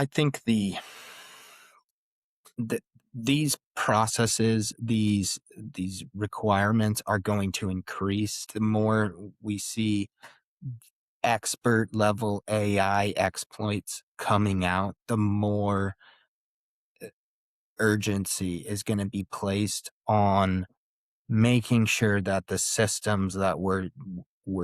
I think the these processes, these requirements are going to increase the more we see expert level AI exploits coming out, the more urgency is going to be placed on making sure that the systems that we're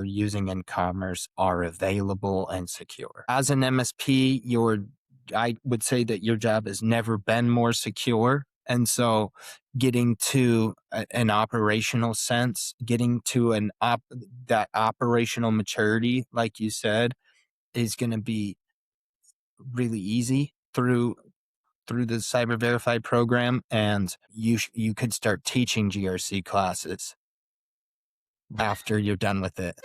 using in commerce are available and secure. As an MSP, I would say that your job has never been more secure. And so getting to an operational sense, getting to that operational maturity, like you said, is going to be really easy through the Cyber Verified program, and you could start teaching GRC classes after you're done with it.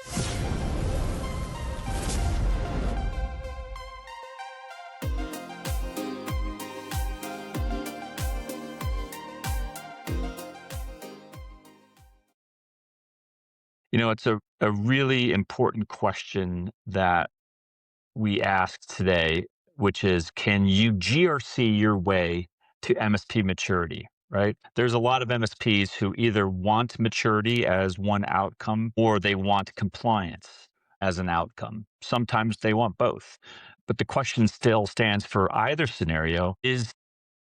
It's a really important question that we asked today, which is, can you GRC your way to MSP maturity? Right? There's a lot of MSPs who either want maturity as one outcome or they want compliance as an outcome. Sometimes they want both. But the question still stands for either scenario is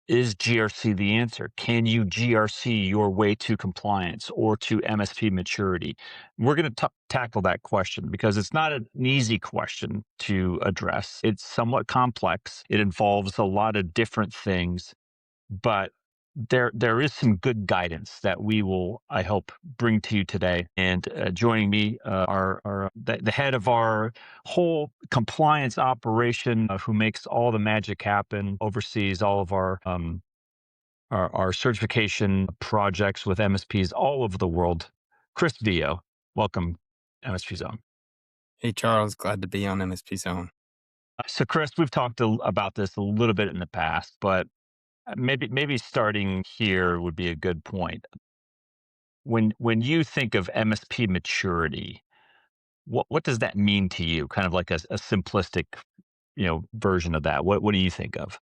GRC the answer? Can you GRC your way to compliance or to MSP maturity? We're going to tackle that question because it's not an easy question to address. It's somewhat complex. It involves a lot of different things, but there is some good guidance that we will, I hope, bring to you today. And joining me are the head of our whole compliance operation, who makes all the magic happen, oversees all of our certification projects with MSPs all over the world. Chris Vio, welcome, MSPZone. Hey, Charles, glad to be on MSPZone. So, Chris, we've talked about this a little bit in the past, but maybe starting here would be a good point. When you think of MSP maturity, what does that mean to you? Kind of like a simplistic, version of that. What do you think of?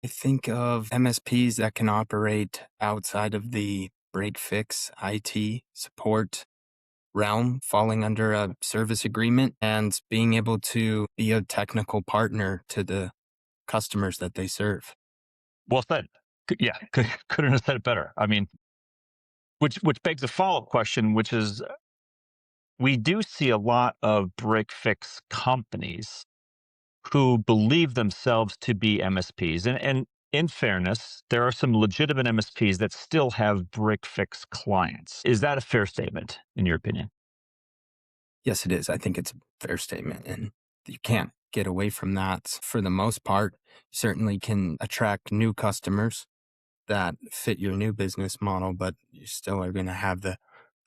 I think of MSPs that can operate outside of the break fix IT support realm, falling under a service agreement and being able to be a technical partner to the customers that they serve. Well said. Yeah, couldn't have said it better. I mean, which begs a follow-up question, which is, we do see a lot of break fix companies who believe themselves to be MSPs. And in fairness, there are some legitimate MSPs that still have break fix clients. Is that a fair statement, in your opinion? Yes, it is. I think it's a fair statement, and you can't get away from that for the most part. You certainly can attract new customers that fit your new business model, but you still are going to have the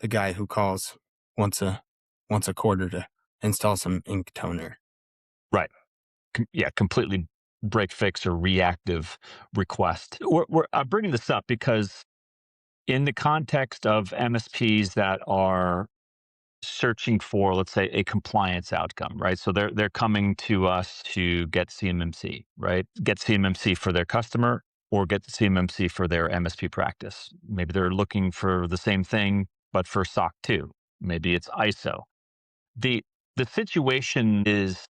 guy who calls once a once a quarter to install some ink toner. Right. Yeah, completely break fix or reactive request. I'm bringing this up because in the context of MSPs that are searching for, let's say, a compliance outcome, right? So they're coming to us to get CMMC, right? Get CMMC for their customer or get the CMMC for their MSP practice. Maybe they're looking for the same thing, but for SOC 2. Maybe it's ISO. The the situation is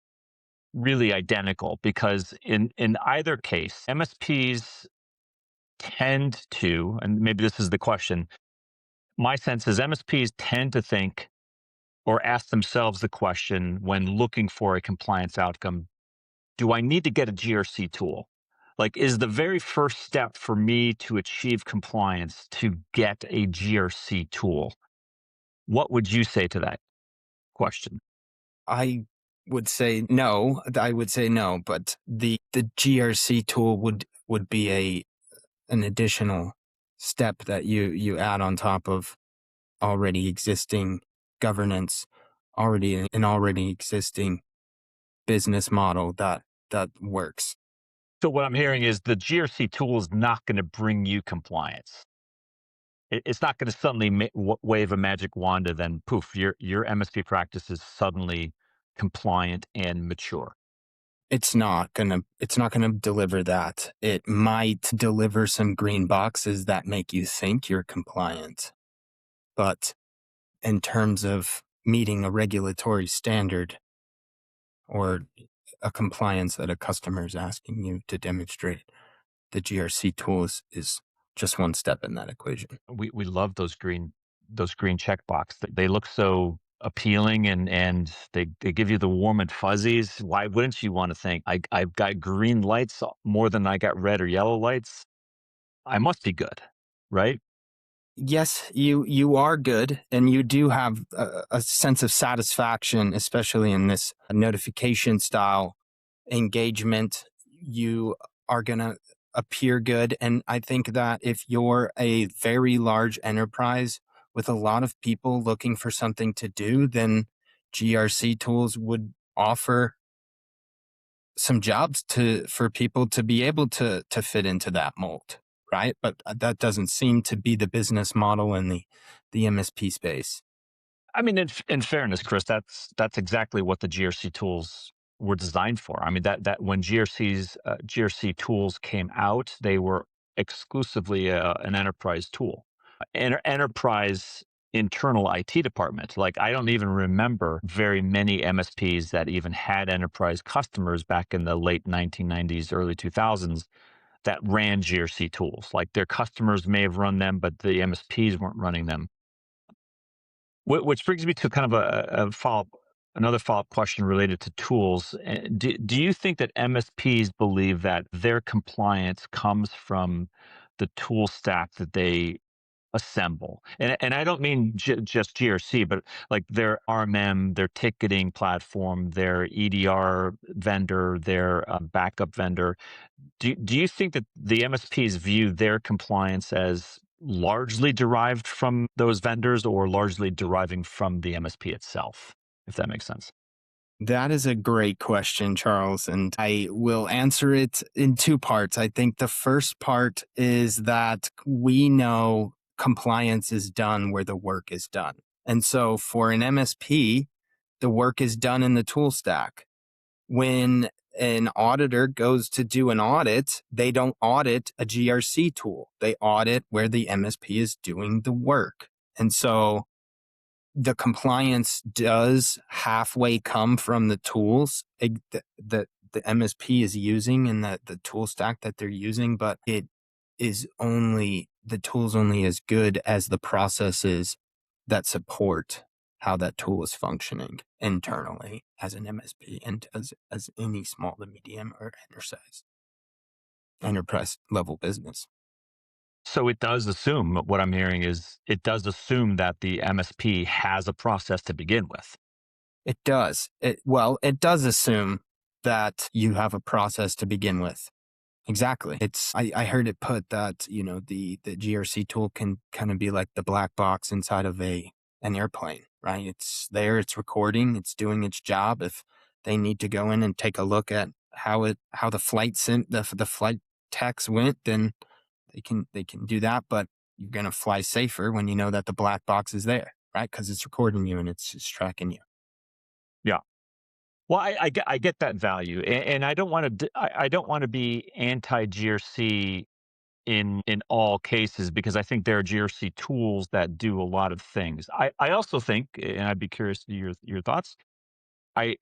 really identical because in either case, MSPs tend to, and maybe this is the question, my sense is MSPs tend to think or ask themselves the question when looking for a compliance outcome, do I need to get a GRC tool? Like, is the very first step for me to achieve compliance to get a GRC tool? What would you say to that question? I would say no. I would say no, but the GRC tool would be an additional step that you add on top of already existing governance, already existing business model that works. So, what I'm hearing is the GRC tool is not going to bring you compliance. It's not going to suddenly wave a magic wand and then poof, your MSP practice is suddenly compliant and mature. It's not gonna deliver that. It might deliver some green boxes that make you think you're compliant, but in terms of meeting a regulatory standard or a compliance that a customer is asking you to demonstrate, the GRC tool is just one step in that equation. We love those green checkbox. They look so appealing, and they give you the warm and fuzzies. Why wouldn't you want to think I've got green lights more than I got red or yellow lights? I must be good, right? Yes, you are good, and you do have a sense of satisfaction, especially in this notification style engagement. You are gonna appear good, and I think that if you're a very large enterprise with a lot of people looking for something to do, then GRC tools would offer some jobs to for people to be able to fit into that mold, right? But that doesn't seem to be the business model in the MSP space. I mean, in fairness, Chris, that's exactly what the GRC tools were designed for. I mean, that when GRC tools came out, they were exclusively an enterprise tool, enterprise internal IT department. Like, I don't even remember very many MSPs that even had enterprise customers back in the late 1990s, early 2000s that ran GRC tools. Like, their customers may have run them, but the MSPs weren't running them. Which brings me to kind of another follow-up question related to tools. Do you think that MSPs believe that their compliance comes from the tool stack that they assemble? And I don't mean just GRC, but like their RMM, their ticketing platform, their EDR vendor, their backup vendor. Do you think that the MSPs view their compliance as largely derived from those vendors or largely deriving from the MSP itself, if that makes sense? That is a great question, Charles, and I will answer it in two parts. I think the first part is that we know compliance is done where the work is done. And so for an MSP, the work is done in the tool stack. When an auditor goes to do an audit, they don't audit a GRC tool. They audit where the MSP is doing the work. And so the compliance does halfway come from the tools that the MSP is using and the tool stack that they're using, but the tool's only as good as the processes that support how that tool is functioning internally as an MSP and as any small to medium or enterprise level business. So it does assume, what I'm hearing is it does assume that the MSP has a process to begin with. It does. It does assume that you have a process to begin with. Exactly. I heard it put that, the GRC tool can kind of be like the black box inside of an airplane, right? It's there, it's recording, it's doing its job. If they need to go in and take a look at how the the flight text went, then they can do that, but you're gonna fly safer when you know that the black box is there, right? Because it's recording you and it's tracking you. Yeah. Well, I get that value, and I don't want to I don't want to be anti GRC in all cases because I think there are GRC tools that do a lot of things. I also think, and I'd be curious to your thoughts. I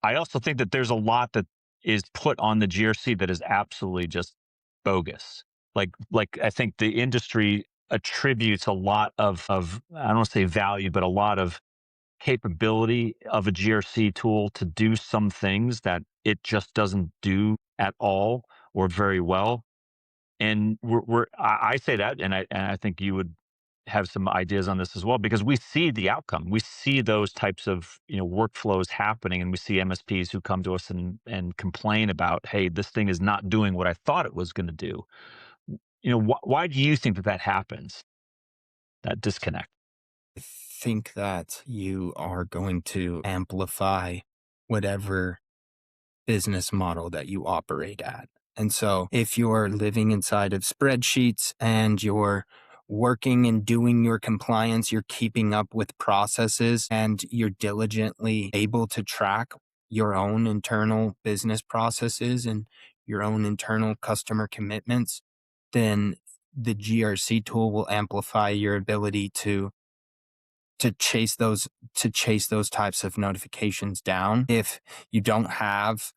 I also think that there's a lot that is put on the GRC that is absolutely just bogus. Like I think the industry attributes a lot of I don't want to say value, but a lot of capability of a GRC tool to do some things that it just doesn't do at all or very well. And I say that, and I think you would have some ideas on this as well because we see the outcome. We see those types of workflows happening, and we see MSPs who come to us and complain about, hey, this thing is not doing what I thought it was going to do. Why do you think that that happens? That disconnect. I think that you are going to amplify whatever business model that you operate at. And so if you're living inside of spreadsheets and you're working and doing your compliance, you're keeping up with processes and you're diligently able to track your own internal business processes and your own internal customer commitments, then the GRC tool will amplify your ability to chase those to chase those types of notifications down. If you don't have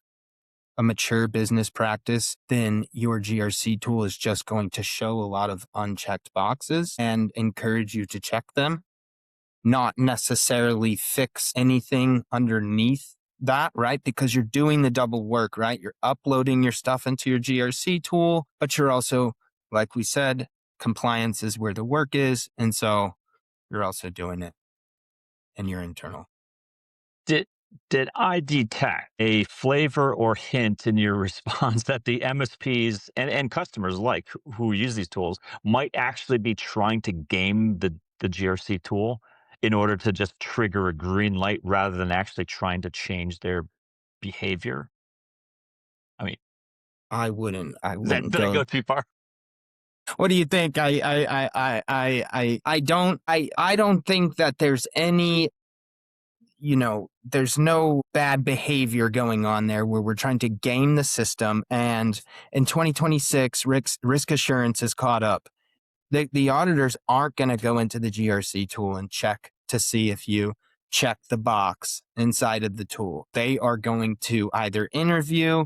a mature business practice, then your GRC tool is just going to show a lot of unchecked boxes and encourage you to check them, not necessarily fix anything underneath that, right? Because you're doing the double work, right? You're uploading your stuff into your GRC tool, but you're also, like we said, compliance is where the work is. And so you're also doing it in your internal. Did did I detect a flavor or hint in your response that the MSPs and customers like who use these tools might actually be trying to game the GRC tool in order to just trigger a green light rather than actually trying to change their behavior? I mean, I that wouldn't did I go. go too far? What do you think? I don't think that there's any, there's no bad behavior going on there where we're trying to game the system. And in 2026, risk assurance is caught up. The auditors aren't going to go into the GRC tool and check to see if you check the box inside of the tool. They are going to either interview,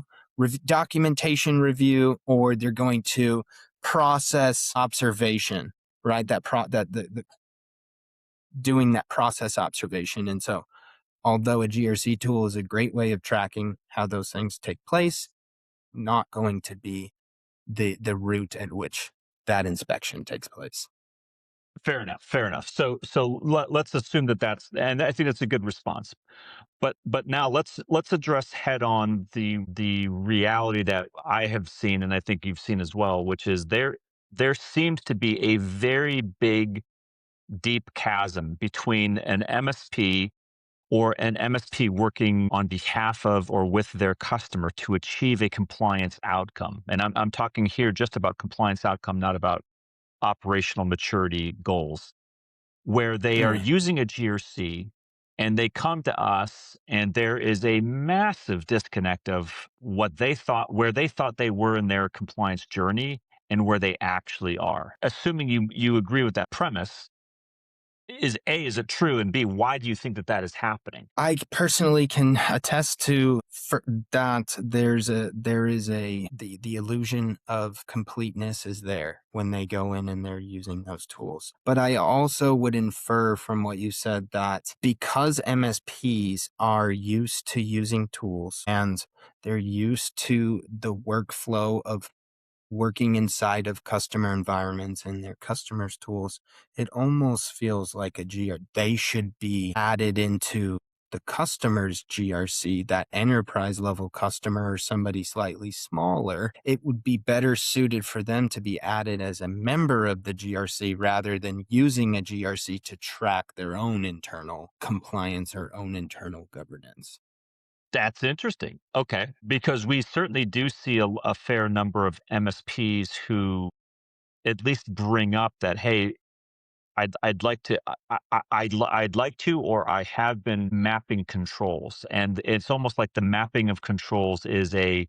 documentation review, or they're going to process observation, right? The doing that process observation. And so, although a GRC tool is a great way of tracking how those things take place, not going to be the route at which that inspection takes place. Fair enough. Fair enough. Let's assume that and I think that's a good response. But now let's address head on the reality that I have seen and I think you've seen as well, which is there seems to be a very big deep chasm between an MSP or an MSP working on behalf of or with their customer to achieve a compliance outcome. And I'm talking here just about compliance outcome, not about operational maturity goals, where they are Mm. using a GRC and they come to us and there is a massive disconnect of where they thought they were in their compliance journey and where they actually are. Assuming you agree with that premise, is it true? And B, why do you think that that is happening? I personally can attest to that the illusion of completeness is there when they go in and they're using those tools. But I also would infer from what you said that because MSPs are used to using tools and they're used to the workflow of working inside of customer environments and their customers' tools, it almost feels like they should be added into the customer's GRC, that enterprise level customer or somebody slightly smaller. It would be better suited for them to be added as a member of the GRC rather than using a GRC to track their own internal compliance or own internal governance. That's interesting. Okay. Because we certainly do see a fair number of MSPs who at least bring up that, hey, I'd like to I'd like to or I have been mapping controls, and it's almost like the mapping of controls is a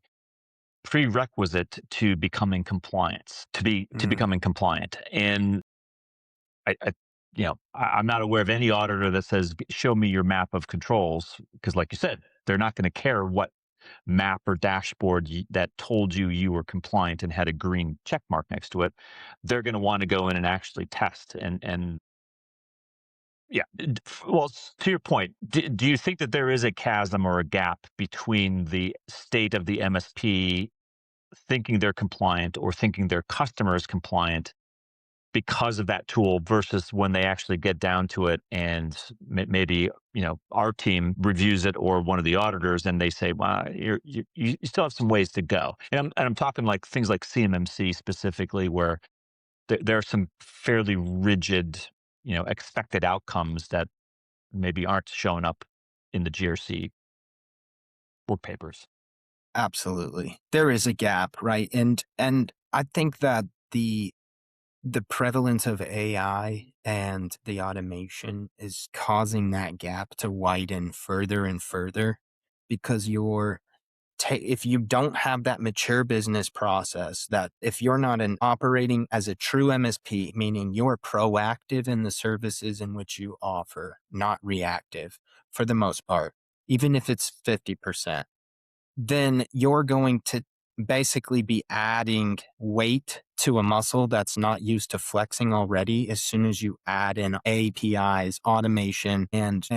prerequisite to becoming Mm. becoming compliant. And I I'm not aware of any auditor that says show me your map of controls because, like you said, they're not going to care what map or dashboard that told you were compliant and had a green check mark next to it. They're going to want to go in and actually test and yeah. Well, to your point, do you think that there is a chasm or a gap between the state of the MSP thinking they're compliant or thinking their customer is compliant because of that tool versus when they actually get down to it and maybe our team reviews it or one of the auditors and they say, well, you still have some ways to go. And I'm talking like things like CMMC specifically where there are some fairly rigid expected outcomes that maybe aren't showing up in the GRC work papers. Absolutely. There is a gap, right? And I think that the prevalence of AI and the automation is causing that gap to widen further and further. because if you don't have that mature business process, that if you're not an operating as a true MSP, meaning you're proactive in the services in which you offer, not reactive for the most part, even if it's 50%, then you're going to basically be adding weight to a muscle that's not used to flexing already as soon as you add in APIs, automation, and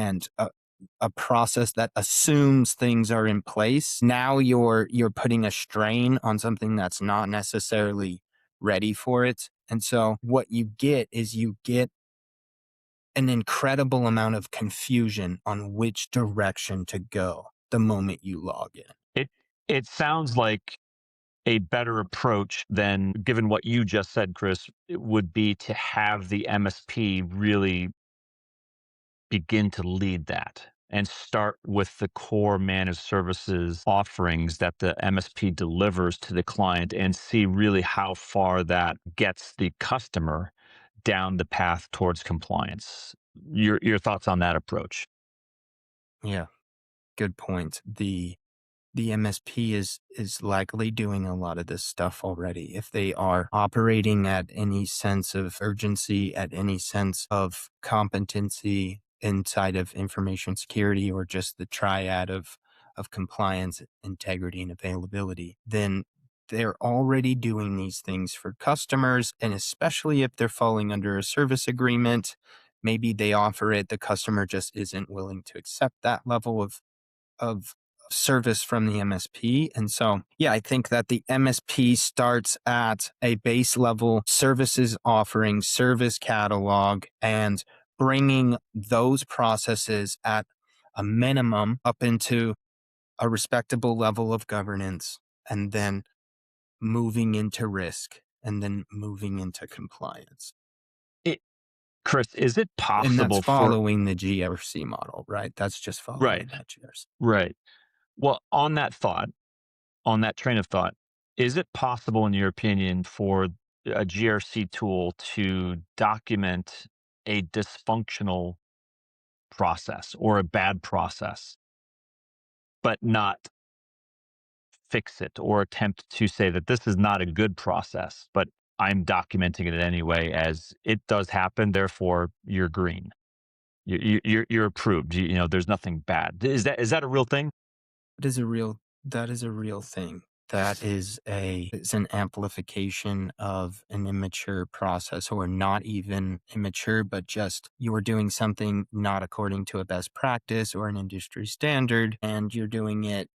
a process that assumes things are in place. Now you're putting a strain on something that's not necessarily ready for it. And so what you get is you get an incredible amount of confusion on which direction to go the moment you log in. It it sounds like a better approach than, given what you just said, Chris, it would be to have the MSP really begin to lead that and start with the core managed services offerings that the MSP delivers to the client and see really how far that gets the customer down the path towards compliance. Your thoughts on that approach? Yeah, good point. The MSP is likely doing a lot of this stuff already. If they are operating at any sense of urgency, at any sense of competency inside of information security, or just the triad of compliance, integrity, and availability, then they're already doing these things for customers. And especially if they're falling under a service agreement, maybe they offer it, the customer just isn't willing to accept that level of service from the MSP. And so, yeah, I think that the MSP starts at a base level services offering, service catalog, and bringing those processes at a minimum up into a respectable level of governance, and then moving into risk, and then moving into compliance. It, Chris, is it And that's possible for following the GRC model, right? That's just right, following that GRC. right. Well, on that thought, on that train of thought, is it possible, in your opinion, for a GRC tool to document a dysfunctional process or a bad process, but not fix it or attempt to say that this is not a good process, but I'm documenting it anyway as it does happen, therefore you're green. You're approved. There's nothing bad. Is that a real thing? That is a real thing. It's an amplification of an immature process, or not even immature, but just you're doing something not according to a best practice or an industry standard, and you're doing it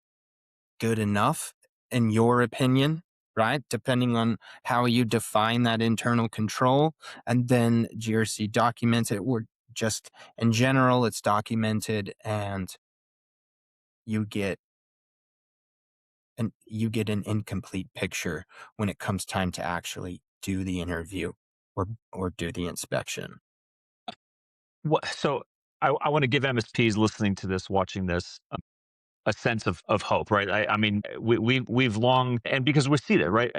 good enough in your opinion, right? Depending on how you define that internal control. And then GRC documents it, or just in general, it's documented, and you get you get an incomplete picture when it comes time to actually do the interview or do the inspection. So I want to give MSPs listening to this, watching this, a sense of hope, right? I mean, we've long, and because we see that, right?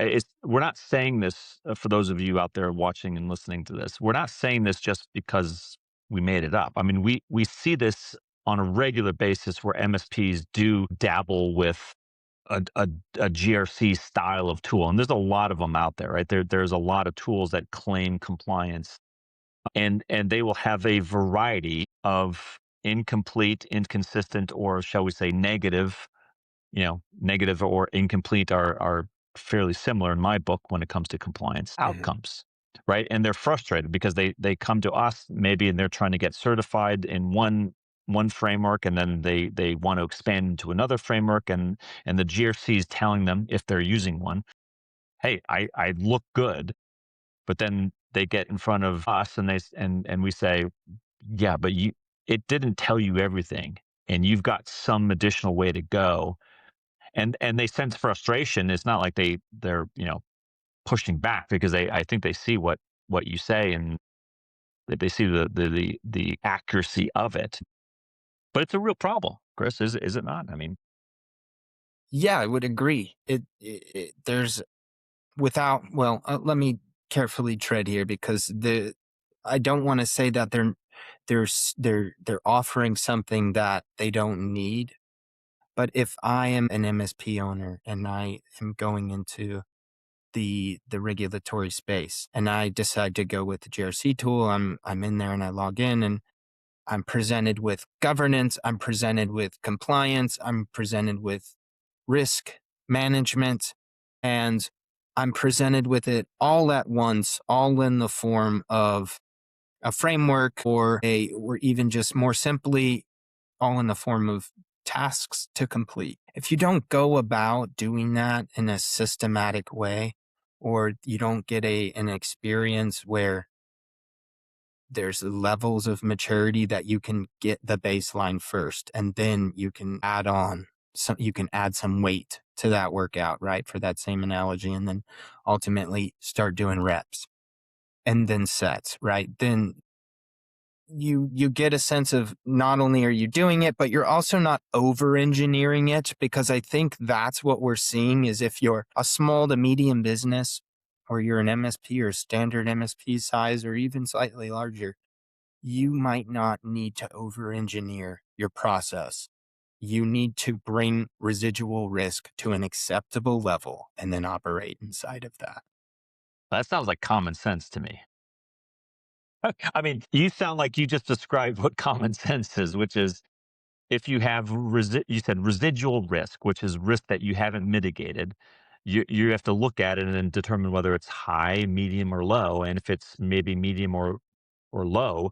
We're not saying this for those of you out there watching and listening to this. We're not saying this just because we made it up. I mean, we see this on a regular basis where MSPs do dabble with a GRC style of tool, and there's a lot of them out there, right? There's a lot of tools that claim compliance, and they will have a variety of incomplete, inconsistent, or shall we say negative. Negative or incomplete are fairly similar in my book when it comes to compliance Yeah. outcomes, right? And they're frustrated because they come to us maybe and they're trying to get certified in one framework, and then they want to expand into another framework, and the GRC is telling them, if they're using one, hey, I look good, but then they get in front of us and we say, yeah, but it didn't tell you everything, and you've got some additional way to go, and they sense frustration. It's not like they're pushing back, because I think they see what you say, and that they see the accuracy of it. But it's a real problem, Chris. Is it not? I mean, Yeah, I would agree. There's without, well, let me carefully tread here, because I don't want to say that they're offering something that they don't need. But if I am an MSP owner and I am going into the regulatory space and I decide to go with the GRC tool, I'm in there and I log in and I'm presented with governance, I'm presented with compliance, I'm presented with risk management, and I'm presented with it all at once, all in the form of a framework or even just more simply, all in the form of tasks to complete. If you don't go about doing that in a systematic way, or you don't get an experience where there's levels of maturity that you can get the baseline first, and then you can add on you can add some weight to that workout, right? For that same analogy, and then ultimately start doing reps and then sets, right? Then you get a sense of not only are you doing it, but you're also not over engineering it, because I think that's what we're seeing is if you're a small to medium business or you're an MSP or standard MSP size or even slightly larger, you might not need to over engineer your process. You need to bring residual risk to an acceptable level and then operate inside of that. That sounds like common sense to me. I mean, you sound like you just described what common sense is, which is if you have you said residual risk, which is risk that you haven't mitigated, you have to look at it and then determine whether it's high, medium, or low. And if it's maybe medium or low,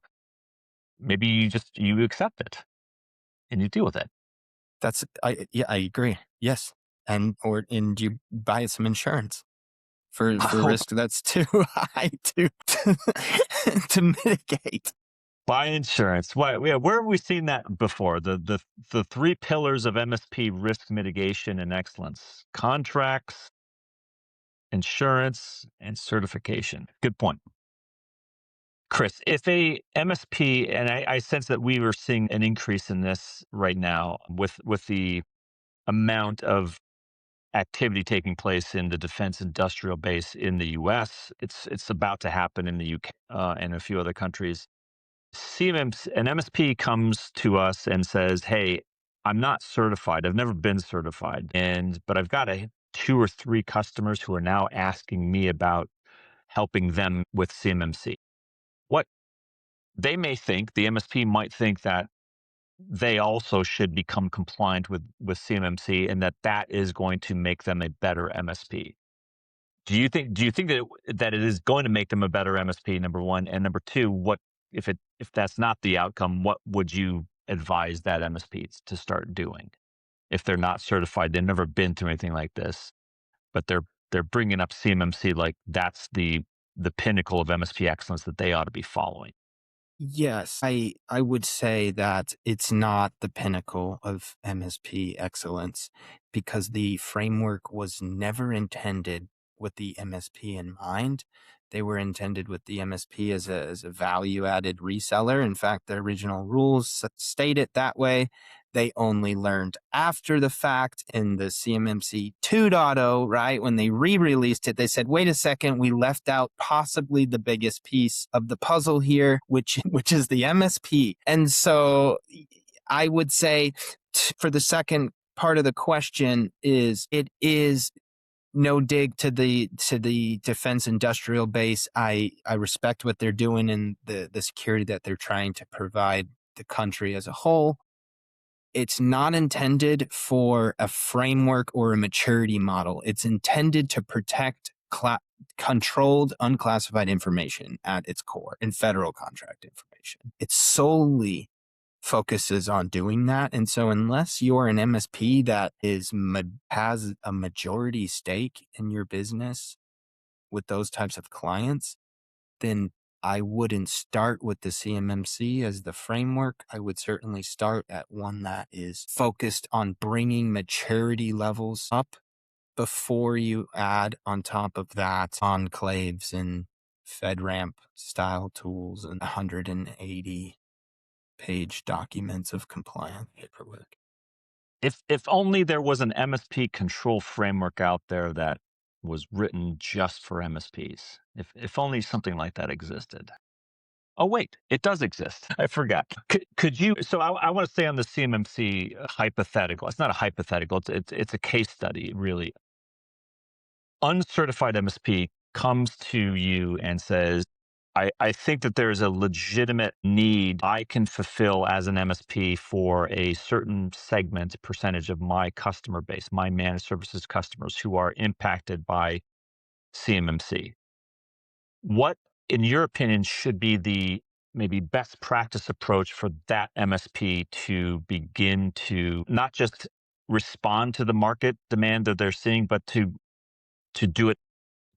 maybe you accept it and you deal with it. Yeah, I agree. Yes. And you buy some insurance for risk that's too high to mitigate. Buy insurance. Why? Yeah, where have we seen that before? The three pillars of MSP risk mitigation and excellence: contracts, insurance, and certification. Good point. Chris, if a MSP, and I sense that we were seeing an increase in this right now with the amount of activity taking place in the defense industrial base in the US. It's about to happen in the UK and a few other countries. An MSP comes to us and says, "Hey, I'm not certified. I've never been certified, but I've got two or three customers who are now asking me about helping them with CMMC." What they may think, the MSP might think that they also should become compliant with CMMC, and that is going to make them a better MSP. Do you think that it is going to make them a better MSP, number one, and number two, what if that's not the outcome, what would you advise that MSP to start doing if they're not certified, they've never been through anything like this, but they're bringing up CMMC like that's the pinnacle of MSP excellence that they ought to be following. Yes, I would say that it's not the pinnacle of MSP excellence because the framework was never intended with the MSP in mind. They were intended with the MSP as a value added reseller. In fact, the original rules state it that way. They only learned after the fact in the CMMC 2.0, right? When they re-released it, they said, wait a second, we left out possibly the biggest piece of the puzzle here, which is the MSP. And so I would say for the second part of the question is it is no dig to the defense industrial base. I respect what they're doing and the security that they're trying to provide the country as a whole. It's not intended for a framework or a maturity model. It's intended to protect controlled, unclassified information at its core and federal contract information. It solely focuses on doing that. And so, unless you're an MSP that has a majority stake in your business with those types of clients, then I wouldn't start with the CMMC as the framework. I would certainly start at one that is focused on bringing maturity levels up before you add on top of that enclaves and FedRAMP style tools and 180-page documents of compliance paperwork. If only there was an MSP control framework out there that was written just for MSPs. If only something like that existed. Oh, wait, it does exist. I forgot. Could you? So I want to stay on the CMMC hypothetical. It's not a hypothetical. It's a case study, really. Uncertified MSP comes to you and says, I think that there's a legitimate need I can fulfill as an MSP for a certain segment percentage of my customer base, my managed services customers who are impacted by CMMC. What, in your opinion, should be the maybe best practice approach for that MSP to begin to not just respond to the market demand that they're seeing, but to do it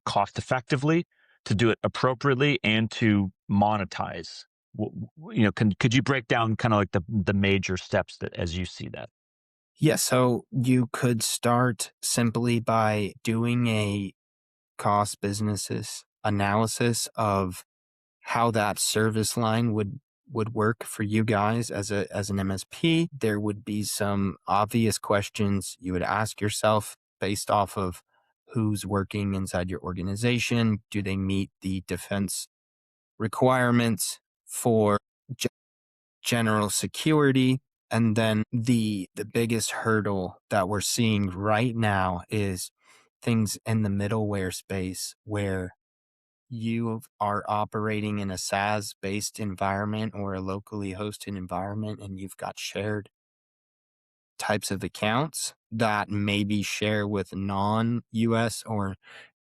cost effectively, to do it appropriately, and to monetize? Could you break down kind of like the major steps that as you see that? Yeah, so you could start simply by doing a cost businesses analysis of how that service line would work for you guys as an MSP. There would be some obvious questions you would ask yourself based off of who's working inside your organization. Do they meet the defense requirements for ge- general security? And then the biggest hurdle that we're seeing right now is things in the middleware space where you are operating in a SaaS based environment or a locally hosted environment, and you've got shared types of accounts that maybe share with non US or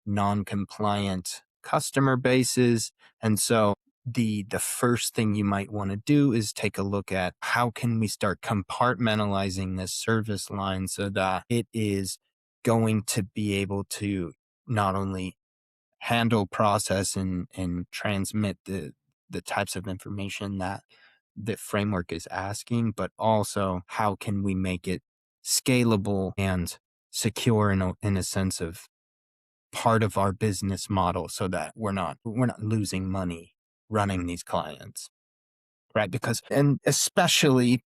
non compliant customer bases. And so the first thing you might want to do is take a look at how can we start compartmentalizing this service line so that it is going to be able to not only handle, process, and transmit the types of information that the framework is asking, but also how can we make it scalable and secure in a sense of part of our business model so that we're not losing money running these clients, right? Because and especially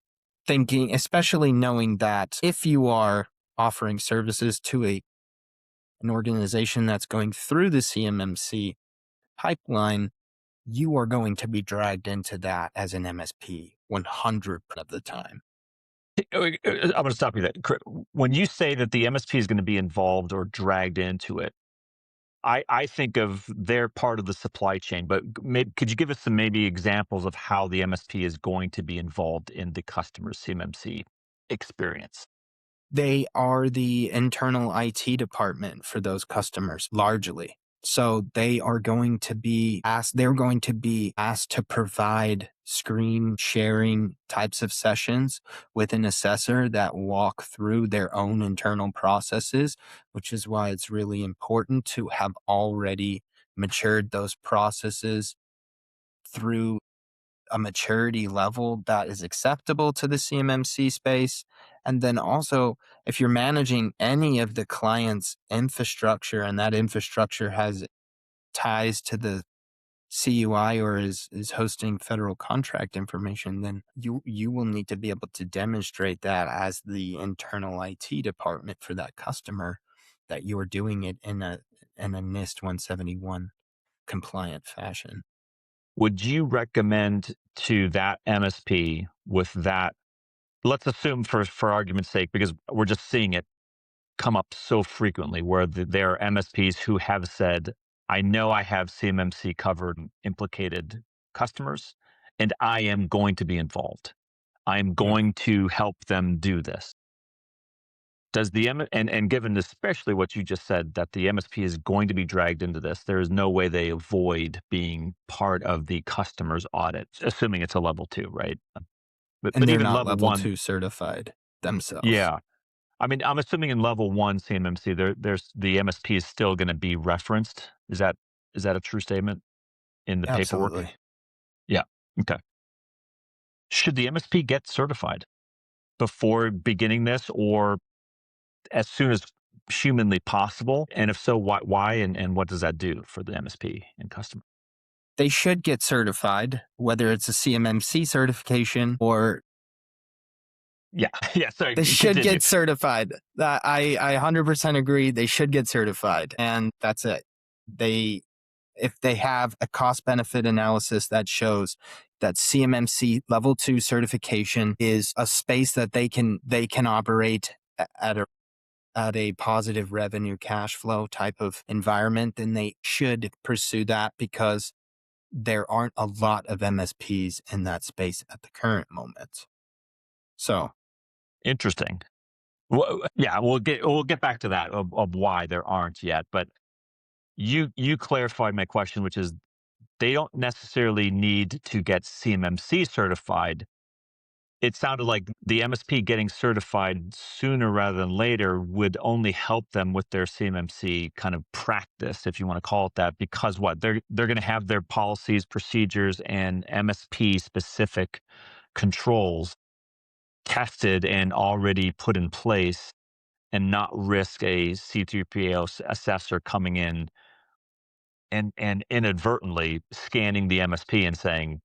knowing that if you are offering services to an organization that's going through the CMMC pipeline, you are going to be dragged into that as an MSP 100% of the time. I'm going to stop you there. When you say that the MSP is going to be involved or dragged into it, I think of their part of the supply chain, but maybe, could you give us some maybe examples of how the MSP is going to be involved in the customer's CMMC experience? They are the internal IT department for those customers largely. So they're going to be asked to provide screen sharing types of sessions with an assessor that walk through their own internal processes, which is why it's really important to have already matured those processes through a maturity level that is acceptable to the CMMC space. And then also, if you're managing any of the client's infrastructure and that infrastructure has ties to the CUI or is hosting federal contract information, then you will need to be able to demonstrate that as the internal IT department for that customer that you are doing it in a NIST 171 compliant fashion. Would you recommend to that MSP with that? Let's assume for argument's sake, because we're just seeing it come up so frequently, where there are MSPs who have said, "I know I have CMMC covered implicated customers, and I am going to be involved. I'm Mm. going to help them do this." Does and given especially what you just said, that the MSP is going to be dragged into this, there is no way they avoid being part of the customer's audit, assuming it's a level 2, right? And But they're even not level level 1, 2 certified themselves. yeah. I mean, I'm assuming in level 1 CMMC, there's the MSP is still gonna be referenced. Is that a true statement in the paperwork? Absolutely. Yeah. Okay. Should the MSP get certified before beginning this, or as soon as humanly possible? And if so, why and what does that do for the MSP and customer? They should get certified, whether it's a CMMC certification or Yeah. Yeah, sorry, they should continue. get certified. I 100% agree. They should get certified, and that's it. They if they have a cost benefit analysis that shows that CMMC level 2 certification is a space that they can operate at a positive revenue cash flow type of environment, then they should pursue that, because there aren't a lot of MSPs in that space at the current moment. So Interesting. Well, yeah, we'll get back to that of why there aren't yet. But you clarified my question, which is they don't necessarily need to get CMMC certified. It sounded like the MSP getting certified sooner rather than later would only help them with their CMMC kind of practice, if you want to call it that, because what they're going to have their policies, procedures, and MSP specific controls tested and already put in place, and not risk a C3PO assessor coming in and inadvertently scanning the MSP and saying,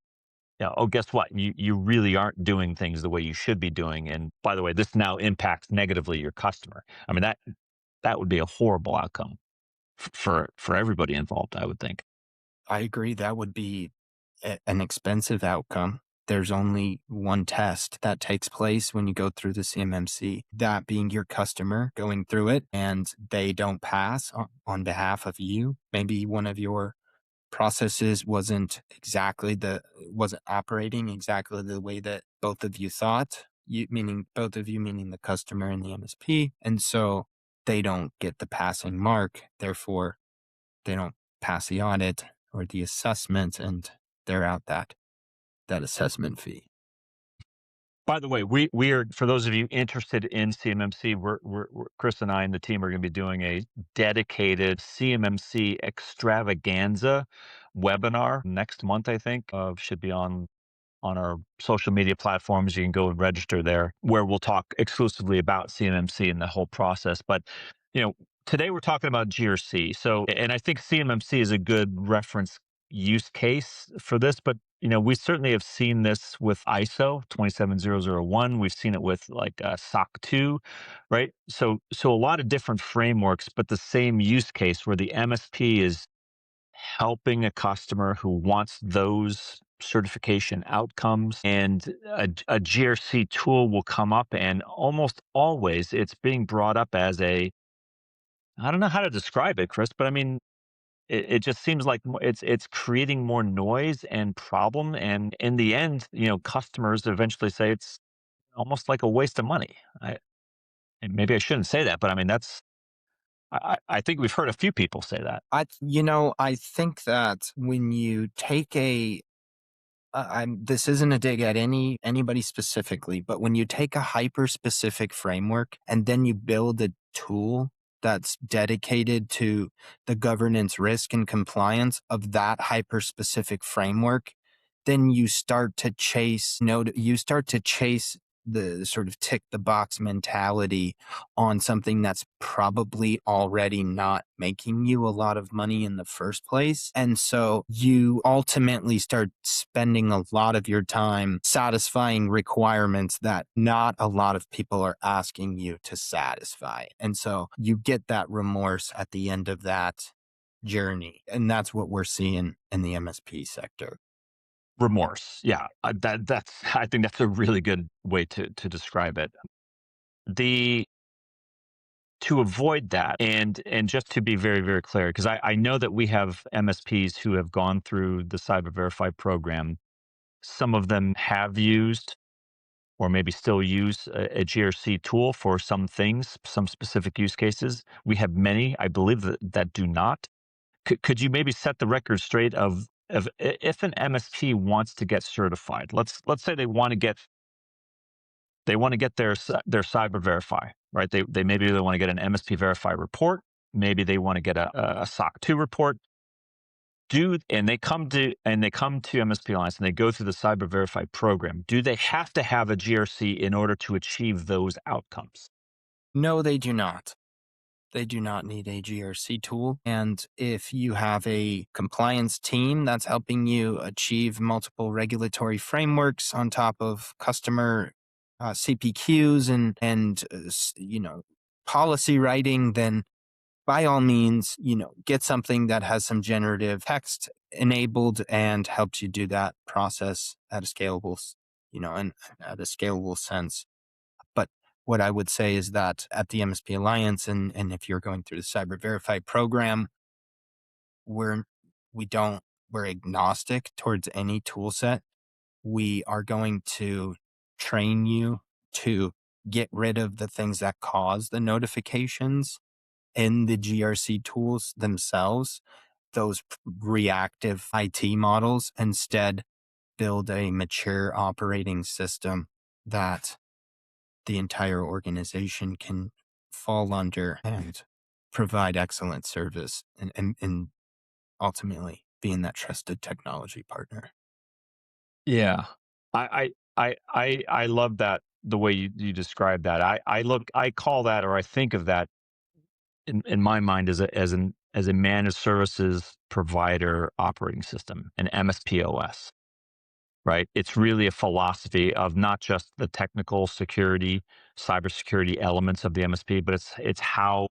yeah, oh, guess what? You really aren't doing things the way you should be doing. And by the way, this now impacts negatively your customer. I mean, that would be a horrible outcome for everybody involved, I would think. I agree that would be an expensive outcome. There's only one test that takes place when you go through the CMMC, that being your customer going through it, and they don't pass on behalf of you. Maybe one of your processes wasn't operating exactly the way that both of you thought, you meaning both of you, meaning the customer and the MSP. And so they don't get the passing mark. Therefore, they don't pass the audit or the assessment, and they're out that assessment fee. By the way, we are, for those of you interested in CMMC, Chris and I and the team are going to be doing a dedicated CMMC extravaganza webinar next month. I think should be on our social media platforms. You can go and register there, where we'll talk exclusively about CMMC and the whole process. But, you know, today we're talking about GRC. So, and I think CMMC is a good reference use case for this, but we certainly have seen this with ISO 27001. We've seen it with like SOC 2, right? So a lot of different frameworks, but the same use case where the MSP is helping a customer who wants those certification outcomes, and a GRC tool will come up, and almost always it's being brought up as I don't know how to describe it, Chris, but I mean, it just seems like it's creating more noise and problem, and in the end, customers eventually say it's almost like a waste of money. And maybe I shouldn't say that, but I mean, I think we've heard a few people say that. I think that when you take this isn't a dig at anybody specifically, but when you take a hyper specific framework and then you build a tool that's dedicated to the governance, risk, and compliance of that hyper specific framework, then you start to chase the sort of tick the box mentality on something that's probably already not making you a lot of money in the first place. And so you ultimately start spending a lot of your time satisfying requirements that not a lot of people are asking you to satisfy. And so you get that remorse at the end of that journey. And that's what we're seeing in the MSP sector. Remorse. Yeah. That's I think that's a really good way to describe it. The To avoid that, and just to be very, very clear, because I know that we have MSPs who have gone through the Cyber Verify program. Some of them have used or maybe still use a GRC tool for some things, some specific use cases. We have many, I believe, that do not. Could you maybe set the record straight of if an MSP wants to get certified? Let's say they want to get their Cyber Verify, right? They maybe they want to get an MSP Verify report. Maybe they want to get a SOC 2 report. And they come to MSP Alliance and they go through the Cyber Verify program. Do they have to have a GRC in order to achieve those outcomes? No, they do not. They do not need a GRC tool. And if you have a compliance team that's helping you achieve multiple regulatory frameworks on top of customer CPQs and policy writing, then by all means, get something that has some generative text enabled and helps you do that process at a scalable, and at a scalable sense. But what I would say is that at the MSP Alliance, and if you're going through the Cyber Verify program, we're we don't we're agnostic towards any tool set. We are going to train you to get rid of the things that cause the notifications in the GRC tools themselves, those reactive IT models. Instead, build a mature operating system that the entire organization can fall under and provide excellent service and ultimately being that trusted technology partner. Yeah. I love that the way you describe that. I call that, or I think of that in my mind as a managed services provider operating system, an MSPOS, right? It's really a philosophy of not just the technical security, cybersecurity elements of the MSP, but it's how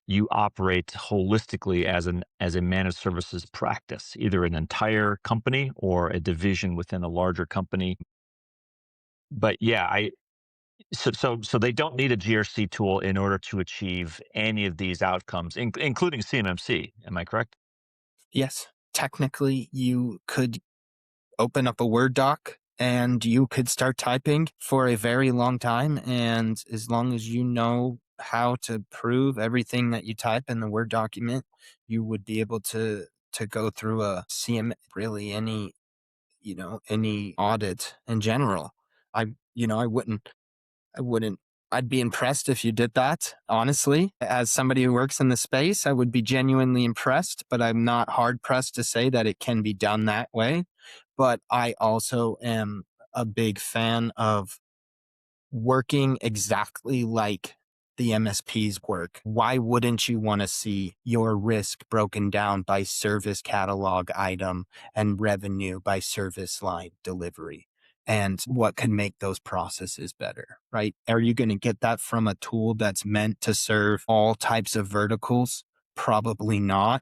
you operate holistically as a managed services practice, either an entire company or a division within a larger company. But yeah, so they don't need a GRC tool in order to achieve any of these outcomes, including CMMC. Am I correct? Yes, technically, you could open up a Word doc and you could start typing for a very long time. And as long as you know how to prove everything that you type in the Word document, you would be able to go through a CM, really any audit in general. I wouldn't I'd be impressed if you did that, honestly. As somebody who works in the space, I would be genuinely impressed, but I'm not hard pressed to say that it can be done that way. But I also am a big fan of working exactly like the MSPs work. Why wouldn't you want to see your risk broken down by service catalog item and revenue by service line delivery? And what can make those processes better, right? Are you going to get that from a tool that's meant to serve all types of verticals? Probably not,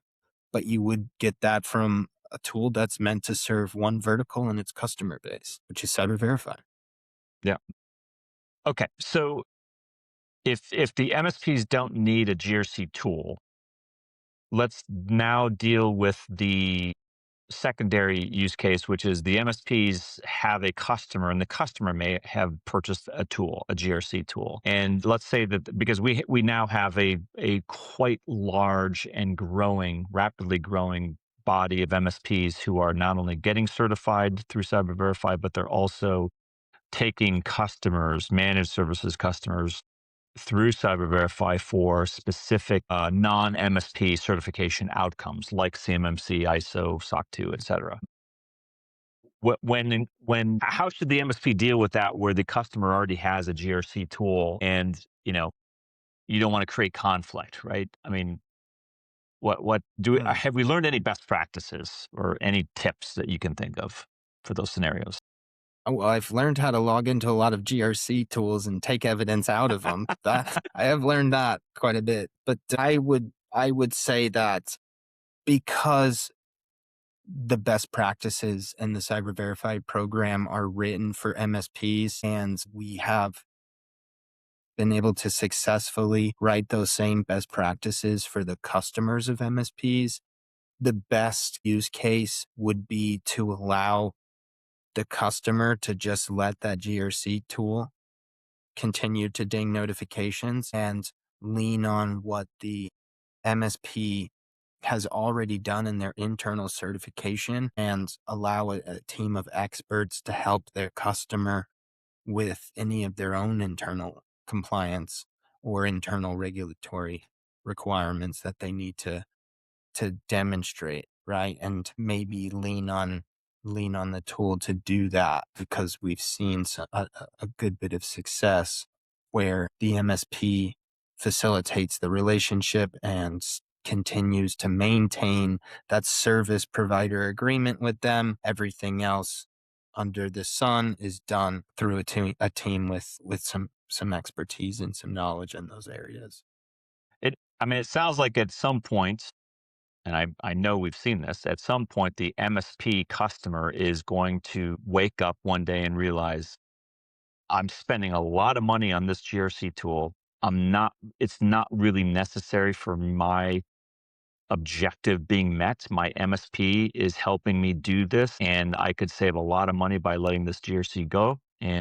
but you would get that from a tool that's meant to serve one vertical and its customer base, which is Cyber Verify. Yeah. Okay. So if the MSPs don't need a GRC tool, let's now deal with the secondary use case, which is the MSPs have a customer, and the customer may have purchased a tool, a GRC tool. And let's say that because we now have a quite large and growing, rapidly growing body of MSPs who are not only getting certified through Cyber Verify, but they're also taking customers, managed services customers through Cyber Verify for specific non-MSP certification outcomes like CMMC, ISO, SOC 2, et cetera. How should the MSP deal with that where the customer already has a GRC tool and, you don't want to create conflict, right? I mean, Hmm. have we learned any best practices or any tips that you can think of for those scenarios? Oh, well, I've learned how to log into a lot of GRC tools and take evidence out of them. That I have learned that quite a bit. But I would say that because the best practices in the Cyber Verified program are written for MSPs, and we have been able to successfully write those same best practices for the customers of MSPs, the best use case would be to allow the customer to just let that GRC tool continue to ding notifications and lean on what the MSP has already done in their internal certification and allow a team of experts to help their customer with any of their own internal compliance or internal regulatory requirements that they need to demonstrate, right? And maybe lean on the tool to do that because we've seen a good bit of success where the MSP facilitates the relationship and continues to maintain that service provider agreement with them. Everything else under the sun is done through a team with some expertise and some knowledge in those areas. I mean, it sounds like at some point, and I know we've seen this, at some point, the MSP customer is going to wake up one day and realize I'm spending a lot of money on this GRC tool. It's not really necessary for my objective being met. My MSP is helping me do this, and I could save a lot of money by letting this GRC go and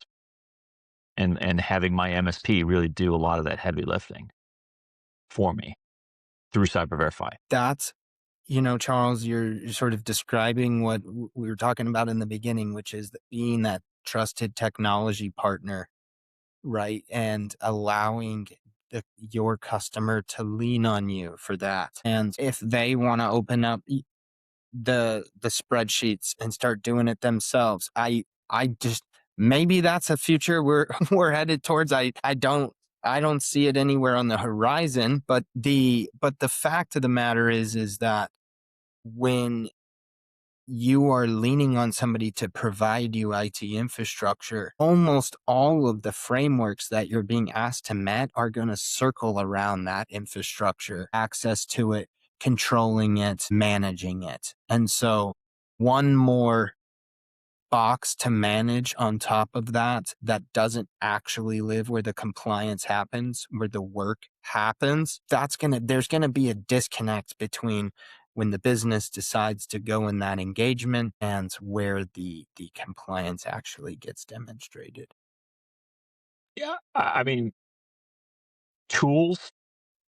having my MSP really do a lot of that heavy lifting for me through Cyber Verify. That's, Charles, you're sort of describing what we were talking about in the beginning, which is being that trusted technology partner, right? And allowing your customer to lean on you for that. And if they want to open up the spreadsheets and start doing it themselves, I just, maybe that's a future we're we're headed towards. I don't see it anywhere on the horizon, but the fact of the matter is that when you are leaning on somebody to provide you IT infrastructure, almost all of the frameworks that you're being asked to met are going to circle around that infrastructure, access to it, controlling it, managing it. And so one more box to manage on top of that doesn't actually live where the compliance happens, where the work happens, there's gonna be a disconnect between when the business decides to go in that engagement and where the compliance actually gets demonstrated. Yeah. I mean, tools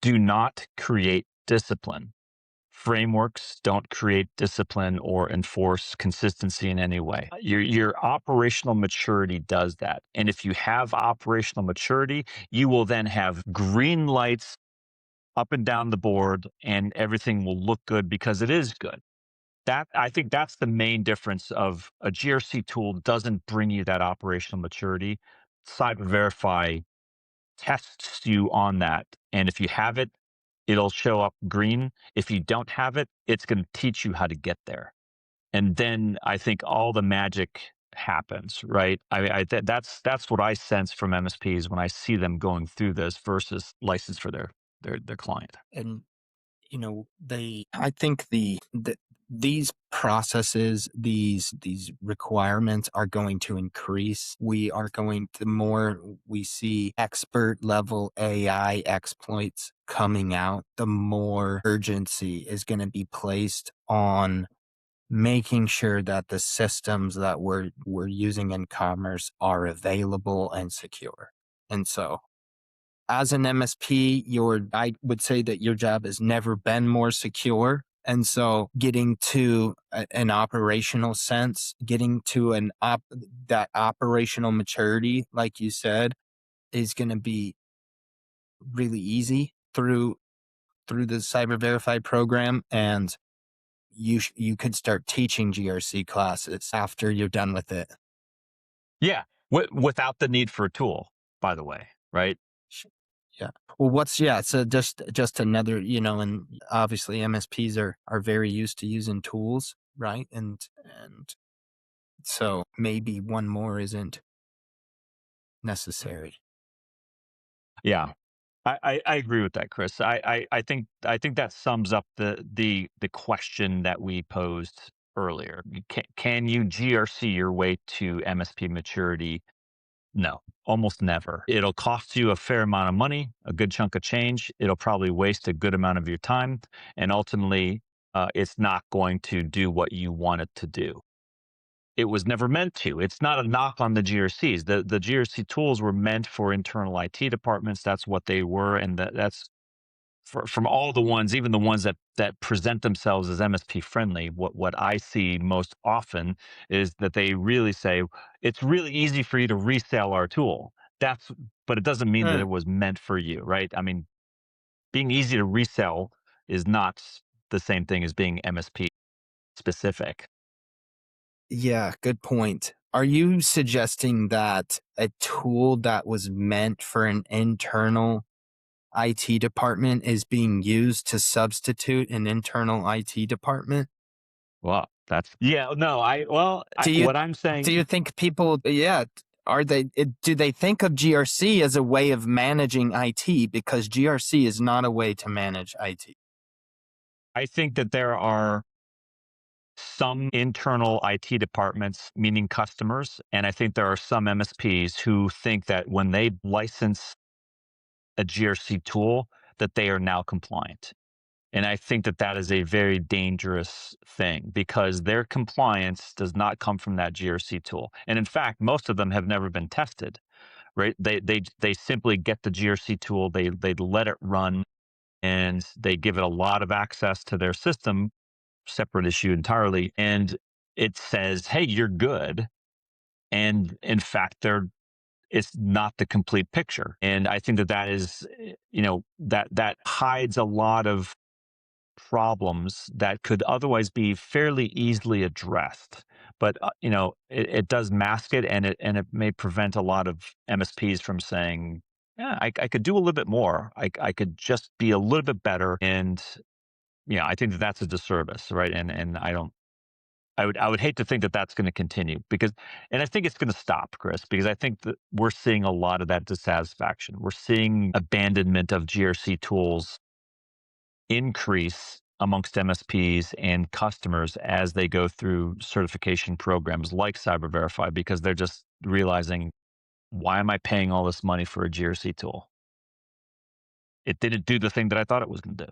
do not create discipline. Frameworks don't create discipline or enforce consistency in any way. Your operational maturity does that. And if you have operational maturity, you will then have green lights up and down the board and everything will look good because it is good. That I think that's the main difference of a GRC tool doesn't bring you that operational maturity. Cyber Verify tests you on that. And if you have it, it'll show up green. If you don't have it, it's going to teach you how to get there. And then I think all the magic happens, right? That's what I sense from MSPs when I see them going through this versus license for their client. And I think these processes, these requirements are going to increase. The more we see expert level AI exploits coming out, the more urgency is going to be placed on making sure that the systems that we're using in commerce are available and secure. And so as an MSP, I would say that your job has never been more secure. And so getting to an operational sense, getting to that operational maturity, like you said, is going to be really easy through the Cyber Verify program. And you could start teaching GRC classes after you're done with it. Yeah, without the need for a tool, by the way, right? Yeah. Well, so just another, and obviously MSPs are very used to using tools, right? And so maybe one more isn't necessary. Yeah, I agree with that, Chris. I think that sums up the question that we posed earlier. Can you GRC your way to MSP maturity? No, almost never. It'll cost you a fair amount of money, a good chunk of change. It'll probably waste a good amount of your time, and ultimately, it's not going to do what you want it to do. It was never meant to. It's not a knock on the GRCs. The GRC tools were meant for internal IT departments. That's what they were, and that's from all the ones, even the ones that present themselves as MSP friendly. What I see most often is that they really say it's really easy for you to resell our tool. But it doesn't mean that Uh, it was meant for you, right? I mean, being easy to resell is not the same thing as being MSP specific. yeah, good point. Are you suggesting that a tool that was meant for an internal IT department is being used to substitute an internal IT department? Well, that's yeah. No, I well, Do you what I'm do saying, you think people, yeah, Do they think of GRC as a way of managing IT? Because GRC is not a way to manage IT. I think that there are some internal IT departments, meaning customers, and I think there are some MSPs who think that when they license a GRC tool, that they are now compliant. And I think that that is a very dangerous thing because their compliance does not come from that GRC tool. And in fact, most of them have never been tested, right? They simply get the GRC tool, they let it run, and they give it a lot of access to their system, separate issue entirely, and it says, "Hey, you're good." And in fact, it's not the complete picture. And I think that that is, that hides a lot of problems that could otherwise be fairly easily addressed. But it does mask it, and it may prevent a lot of MSPs from saying, "Yeah, I could do a little bit more. I could just be a little bit better." And I think that that's a disservice, right? And I don't. I would hate to think that that's going to continue because, and I think it's going to stop, Chris, because I think that we're seeing a lot of that dissatisfaction. We're seeing abandonment of GRC tools increase amongst MSPs and customers as they go through certification programs like Cyber Verify because they're just realizing, why am I paying all this money for a GRC tool? It didn't do the thing that I thought it was going to do.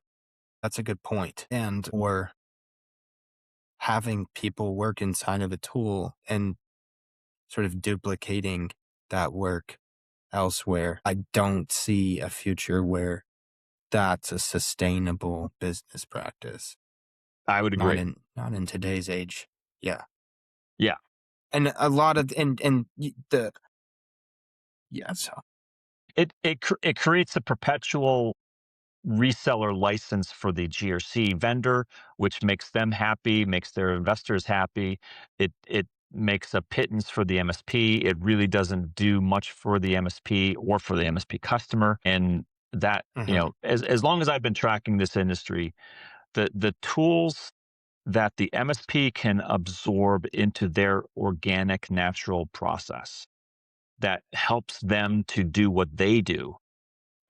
That's a good point. And or having people work inside of a tool and sort of duplicating that work elsewhere. I don't see a future where that's a sustainable business practice. I would Not agree. in today's age. Yeah. Yeah. And a lot of and the yeah, so It creates a perpetual reseller license for the GRC vendor, which makes them happy, makes their investors happy. It makes a pittance for the MSP. It really doesn't do much for the MSP or for the MSP customer. And that, mhm. as long as I've been tracking this industry, the tools that the MSP can absorb into their organic natural process that helps them to do what they do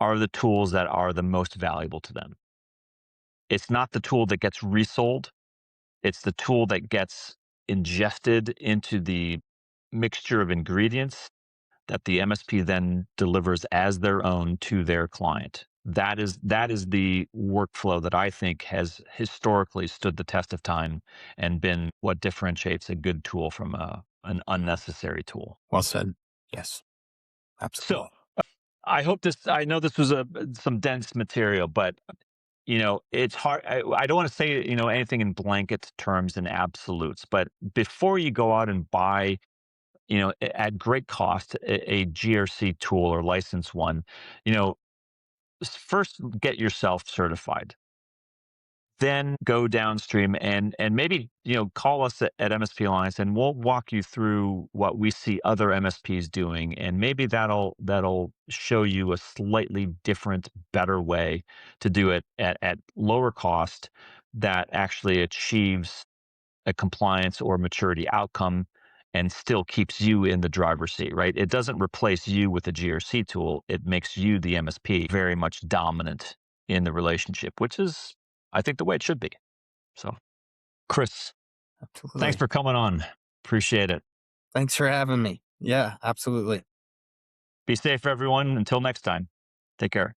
are the tools that are the most valuable to them. It's not the tool that gets resold. It's the tool that gets ingested into the mixture of ingredients that the MSP then delivers as their own to their client. That is the workflow that I think has historically stood the test of time and been what differentiates a good tool from an unnecessary tool. Well said. Yes, So absolutely. I know this was some dense material, but it's hard. I don't want to say, anything in blanket terms and absolutes, but before you go out and buy, at great cost, a GRC tool or license one, you know, first get yourself certified. Then go downstream and maybe call us at MSP Alliance and we'll walk you through what we see other MSPs doing and maybe that'll show you a slightly different, better way to do it at lower cost that actually achieves a compliance or maturity outcome and still keeps you in the driver's seat, right? It doesn't replace you with a GRC tool. It makes you, the MSP, very much dominant in the relationship, which is, I think, the way it should be. So, Chris, thanks Absolutely. for coming on. Appreciate it. Thanks for having me. Yeah, absolutely. Be safe, everyone. Until next time, take care.